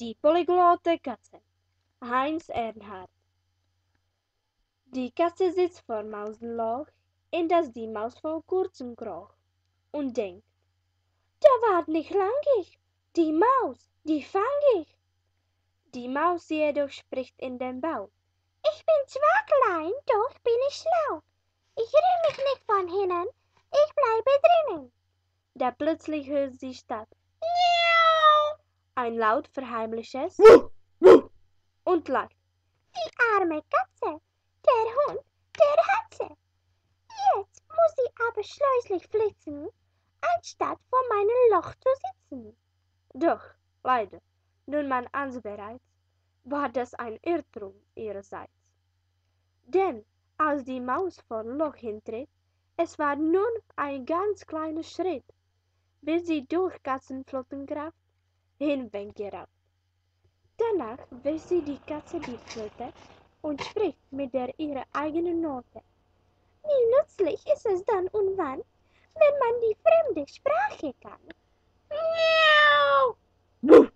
Die polyglotte Katze. Heinz Erhardt. Die Katze sitzt vor Mausenloch, in das die Maus vor kurzem kroch, und denkt, da ward nicht langig, die Maus, die fang ich. Die Maus jedoch spricht in den Bauch, ich bin zwar klein, doch bin ich schlau. Ich rühr mich nicht von hinnen, ich bleibe drinnen. Da plötzlich hört sie statt Miau ein laut verheimliches und lacht. Die arme Katze, der Hund, der hat sie. Jetzt muss sie aber schleuslich flitzen, anstatt vor meinem Loch zu sitzen. Doch, leider, nun man ans bereits, war das ein Irrtum ihrerseits. Denn als die Maus vor Loch hintritt, es war nun ein ganz kleiner Schritt, bis sie durch Katzenflottenkraft hinweggerafft. Danach wäscht sie die Katze die Pfote und spricht mit der ihrer eigenen Note. Wie nützlich ist es dann und wann, wenn man die fremde Sprache kann? Miau!